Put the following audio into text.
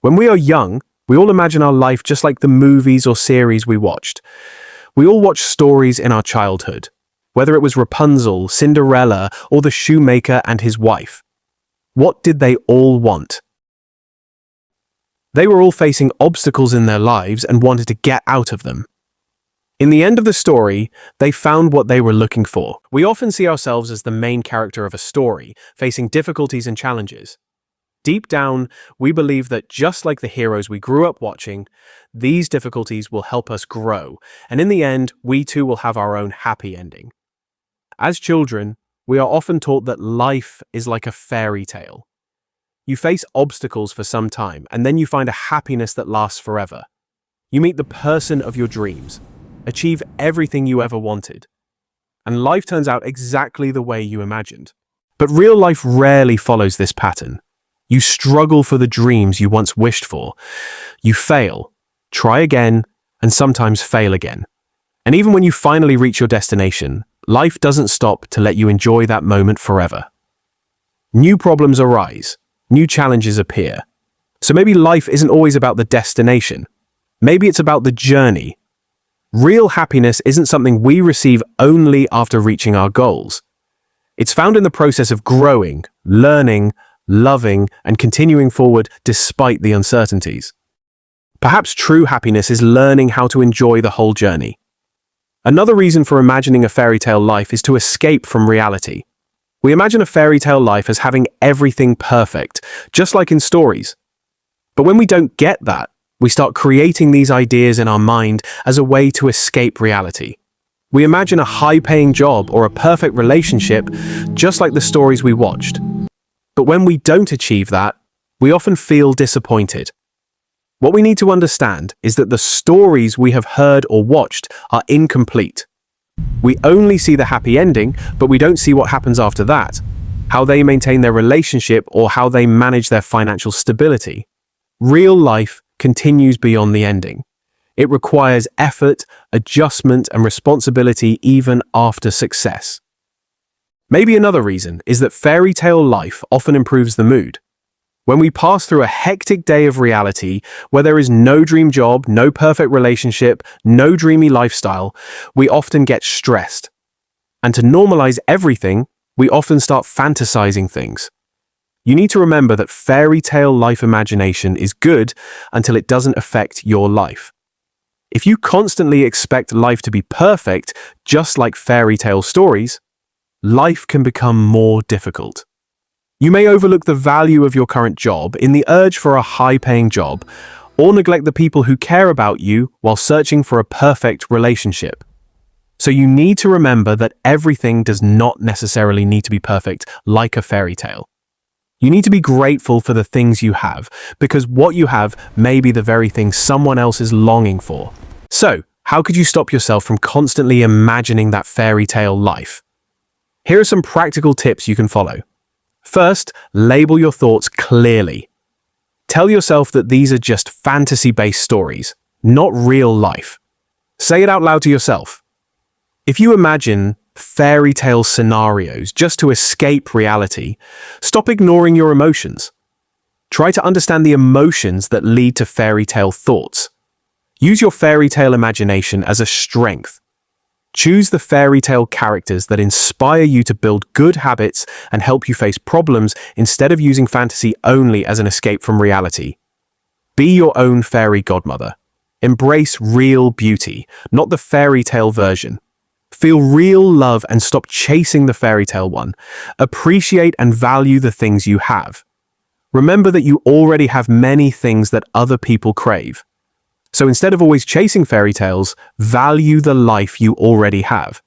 When we are young, we all imagine our life just like the movies or series we watched. We all watched stories in our childhood, whether it was Rapunzel, Cinderella, or the shoemaker and his wife. What did they all want? They were all facing obstacles in their lives and wanted to get out of them. In the end of the story, they found what they were looking for. We often see ourselves as the main character of a story, facing difficulties and challenges. Deep down, we believe that just like the heroes we grew up watching, these difficulties will help us grow, and in the end, we too will have our own happy ending. As children, we are often taught that life is like a fairy tale. You face obstacles for some time, and then you find a happiness that lasts forever. You meet the person of your dreams, achieve everything you ever wanted, and life turns out exactly the way you imagined. But real life rarely follows this pattern. You struggle for the dreams you once wished for. You fail, try again, and sometimes fail again. And even when you finally reach your destination, life doesn't stop to let you enjoy that moment forever. New problems arise, new challenges appear. So maybe life isn't always about the destination. Maybe it's about the journey. Real happiness isn't something we receive only after reaching our goals. It's found in the process of growing, learning, loving, and continuing forward despite the uncertainties. Perhaps true happiness is learning how to enjoy the whole journey. Another reason for imagining a fairy tale life is to escape from reality. We imagine a fairy tale life as having everything perfect, just like in stories. But when we don't get that, we start creating these ideas in our mind as a way to escape reality. We imagine a high-paying job or a perfect relationship, just like the stories we watched. But when we don't achieve that, we often feel disappointed. What we need to understand is that the stories we have heard or watched are incomplete. We only see the happy ending, but we don't see what happens after that, how they maintain their relationship or how they manage their financial stability. Real life continues beyond the ending. It requires effort, adjustment, and responsibility even after success. Maybe another reason is that fairy tale life often improves the mood. When we pass through a hectic day of reality, where there is no dream job, no perfect relationship, no dreamy lifestyle, we often get stressed. And to normalize everything, we often start fantasizing things. You need to remember that fairy tale life imagination is good until it doesn't affect your life. If you constantly expect life to be perfect, just like fairy tale stories, life can become more difficult. You may overlook the value of your current job in the urge for a high-paying job, or neglect the people who care about you while searching for a perfect relationship. So you need to remember that everything does not necessarily need to be perfect like a fairy tale. You need to be grateful for the things you have, because what you have may be the very thing someone else is longing for. So, how could you stop yourself from constantly imagining that fairy tale life? Here are some practical tips you can follow. First, label your thoughts clearly. Tell yourself that these are just fantasy-based stories, not real life. Say it out loud to yourself. If you imagine fairy tale scenarios just to escape reality, stop ignoring your emotions. Try to understand the emotions that lead to fairy tale thoughts. Use your fairy tale imagination as a strength. Choose the fairy tale characters that inspire you to build good habits and help you face problems instead of using fantasy only as an escape from reality. Be your own fairy godmother. Embrace real beauty, not the fairy tale version. Feel real love and stop chasing the fairy tale one. Appreciate and value the things you have. Remember that you already have many things that other people crave. So instead of always chasing fairy tales, value the life you already have.